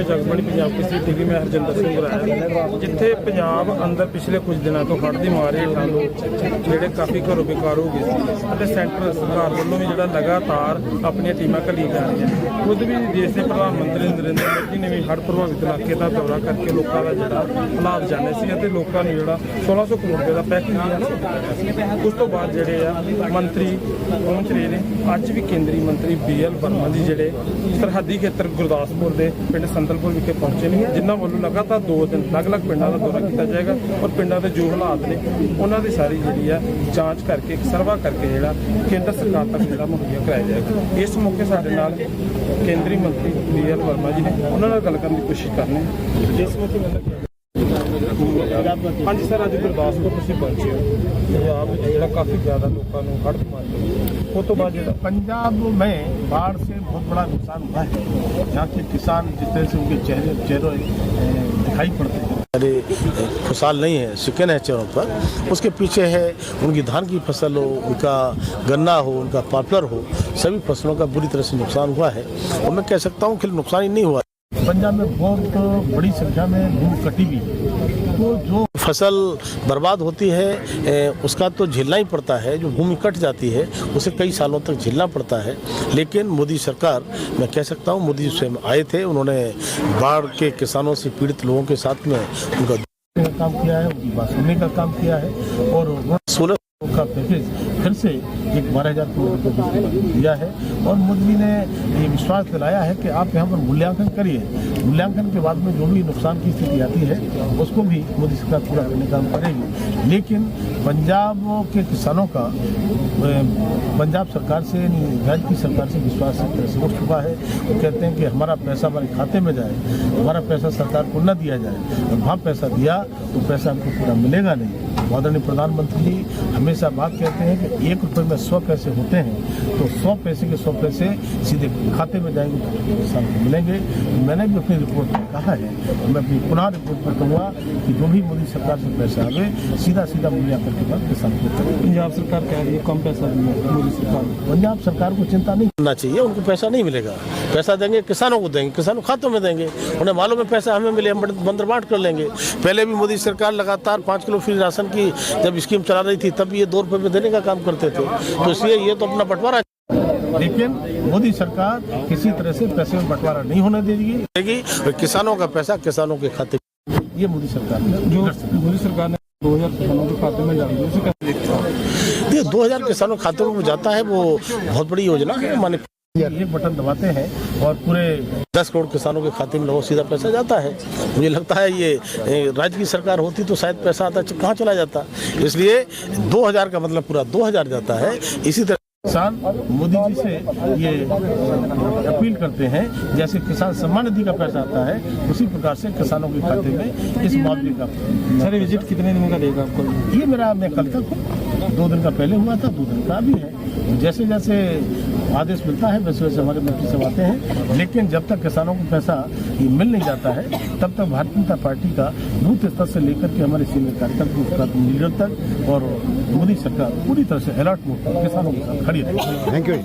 Jagbani Punjab Kesari TV ਮੈਂ ਹਰਜਿੰਦਰ ਸਿੰਘ ਰਾਇਆ ਜਿੱਥੇ ਪੰਜਾਬ ਅੰਦਰ ਪਿਛਲੇ ਕੁਝ ਦਿਨਾਂ ਤੋਂ ਹੜ੍ਹ ਦੀ ਮਾਰ ਹੇਠਾਂ ਲੋਕ ਜਿਹੜੇ ਕਾਫੀ ਘਰੋਂ ਬੇਕਾਰ ਹੋ ਗਏ ਸੀ ਅਤੇ ਸੈਂਟਰ ਸਰਕਾਰ ਵੱਲੋਂ ਵੀ ਜਿਹੜਾ ਲਗਾਤਾਰ ਆਪਣੀਆਂ ਟੀਮਾਂ ਘੱਲੀ ਜਾ ਰਹੀਆਂ ਨੇ। ਖੁਦ ਵੀ ਦੇਸ਼ ਦੇ ਪ੍ਰਧਾਨ ਮੰਤਰੀ ਨਰਿੰਦਰ ਮੋਦੀ ਨੇ ਵੀ ਹੜ੍ਹ ਪ੍ਰਭਾਵਿਤ ਇਲਾਕੇ ਦਾ ਦੌਰਾ ਕਰਕੇ ਲੋਕਾਂ ਦਾ ਜਿਹੜਾ ਹਾਲਾਤ ਜਾਣੇ ਸੀ ਅਤੇ ਲੋਕਾਂ ਨੂੰ ਜਿਹੜਾ 1600 ਕਰੋੜ ਰੁਪਏ ਦਾ ਪੈਕੇਜ ਦਿੱਤਾ। ਉਸ ਤੋਂ ਬਾਅਦ ਜਿਹੜੇ ਆ ਮੰਤਰੀ ਪਹੁੰਚ ਰਹੇ ਨੇ। ਅੱਜ ਵੀ ਕੇਂਦਰੀ ਮੰਤਰੀ BL ਵਰਮਾ ਜੀ ਜਿਹੜੇ ਸਰਹੱਦੀ ਖੇਤਰ ਗੁਰਦਾਸਪੁਰ ਦੇ ਪਿੰਡ ਸੰਦਲਪੁਰ ਵਿਖੇ ਪਹੁੰਚੇ ਨੇ, ਜਿਨ੍ਹਾਂ ਵੱਲੋਂ ਲਗਾਤਾਰ 2 ਦਿਨ ਅਲੱਗ-ਅਲੱਗ ਪਿੰਡਾਂ ਦਾ ਦੌਰਾ ਕੀਤਾ ਜਾਏਗਾ ਔਰ ਪਿੰਡਾਂ ਦੇ ਜੋ ਹਾਲਾਤ ਨੇ ਉਹਨਾਂ ਦੀ ਸਾਰੀ ਜਿਹੜੀ ਆ ਜਾਂਚ ਕਰਕੇ ਇੱਕ ਸਰਵਾ ਕਰਕੇ ਜਿਹੜਾ ਕੇਂਦਰ ਸਰਕਾਰ ਤੱਕ ਜਿਹੜਾ ਮੁਹੱਈਆ ਕਰਾਇਆ ਜਾਏਗਾ। ਇਸ ਮੌਕੇ ਸਾਡੇ ਨਾਲ ਕੇਂਦਰੀ ਮੰਤਰੀ BL ਵਰਮਾ ਜੀ ਨੇ, ਉਹਨਾਂ ਨਾਲ ਗੱਲ ਕਰਨ ਦੀ ਕੋਸ਼ਿਸ਼ ਕਰਨੀ ਹੈ। ਇਸ ਮੌਕੇ ਹਾਂਜੀ ਸਰ, ਅੱਜ ਗੁਰਦਾਸਪੁਰ ਤੁਸੀਂ ਪਹੁੰਚੇ ਹੋ, ਪੰਜਾਬ ਵਿੱਚ ਜਿਹੜਾ ਕਾफी ज़्यादा लोगों को हड़੍ਹ मारी वो तो बाद पंजाब में बाढ़ से बहुत बड़ा नुकसान हुआ है। यहाँ के किसान जिस तरह से उनके चेहरे दिखाई पड़ते हैं, अरे खुशहाल नहीं है, शिकन है चेहरों पर। उसके पीछे है उनकी धान की फसल हो, उनका गन्ना हो, उनका पॉपुलर हो, सभी फसलों का बुरी तरह से नुकसान हुआ है। और मैं कह सकता हूँ कि नुकसान ही नहीं हुआ। पंजाब में बहुत बड़ी संख्या में भूमि कटी हुई, तो जो फसल बर्बाद होती है उसका तो झेलना ही पड़ता है। जो भूमि कट जाती है उसे कई सालों तक झेलना पड़ता है। लेकिन मोदी सरकार, मैं कह सकता हूँ, मोदी स्वयं आए थे, उन्होंने बाढ़ के किसानों से पीड़ित लोगों के साथ में उनका काम किया है, उनकी बात सुनने का काम किया है और 16 का पैकेज फिर से एक 12,000 करोड़ रुपये दिया है। और मोदी ने ये विश्वास दिलाया है कि आप यहाँ पर मूल्यांकन करिए, मूल्यांकन के बाद में जो भी नुकसान की स्थिति आती है उसको भी मोदी सरकार पूरा करने का काम करेगी। लेकिन पंजाब के किसानों का पंजाब सरकार से, राज्य की सरकार से विश्वास उठ चुका है। वो कहते हैं कि हमारा पैसा हमारे खाते में जाए, हमारा पैसा सरकार को न दिया जाए। और वहाँ पैसा दिया तो पैसा हमको पूरा मिलेगा नहीं। आदरणीय प्रधानमंत्री जी हमेशा बात कहते हैं कि 1 रुपये में 100 पैसे होते हैं, तो 100 पैसे के 100 पैसे सीधे खाते में जाएंगे तो किसान को मिलेंगे। मैंने भी अपनी रिपोर्ट में कहा है, मैं अपनी पुनः रिपोर्ट पर कहूँगा कि जो भी मोदी सरकार से पैसा आवे सीधा मूल्यांकन के बाद किसान को करें। पंजाब सरकार कह रही है कम पैसा दिया मोदी सरकार। पंजाब सरकार को चिंता नहीं करना चाहिए, उनको पैसा नहीं मिलेगा। पैसा देंगे किसानों को, देंगे किसानों खातों में देंगे, उन्हें मालूम है पैसा हमें मिले, हम बंदर बांट कर लेंगे। पहले भी मोदी सरकार लगातार 5 किलो फ्री राशन की जब स्कीम चला रही थी तब ये 2 रुपये में देने का काम करते थे, तो इसलिए ये तो अपना बंटवारा। लेकिन मोदी सरकार किसी तरह से पैसे में बंटवारा नहीं होने देगी। किसानों का पैसा किसानों के खाते, ये मोदी सरकार जो मोदी सरकार ने 2000 किसानों के खाते में डाल दिया, उसे कैसे देखते हैं? ये 2000 किसानों के खाते में जाता है, वो बहुत बड़ी योजना है। माने एक बटन दबाते हैं और पूरे 10 करोड़ किसानों के खाते में लोगों सीधा पैसा जाता है। मुझे लगता है ये राज्य की सरकार होती तो शायद पैसा आता कहाँ चला जाता। इसलिए 2000 का मतलब पूरा 2000 जाता है। इसी तरह किसान मोदी जी से ये अपील करते हैं, जैसे किसान सम्मान निधि का पैसा आता है उसी प्रकार से किसानों के खाते में इस मुआवजे का। सर विजिट कितने दिन का देगा आपको? ये मैं कल तक हूँ, 2 दिन का पहले हुआ था, 2 दिन का भी है। जैसे जैसे आदेश मिलता है वैसे वैसे हमारे मंत्री सब आते हैं। लेकिन जब तक किसानों को पैसा ये मिल नहीं जाता है तब तक भारतीय जनता पार्टी का बूथ स्तर से लेकर के हमारे सीनियर कार्यकर्ता लीडर तक और मोदी सरकार पूरी तरह से अलर्ट मोड पर किसानों के साथ खड़ी रही। Thank you.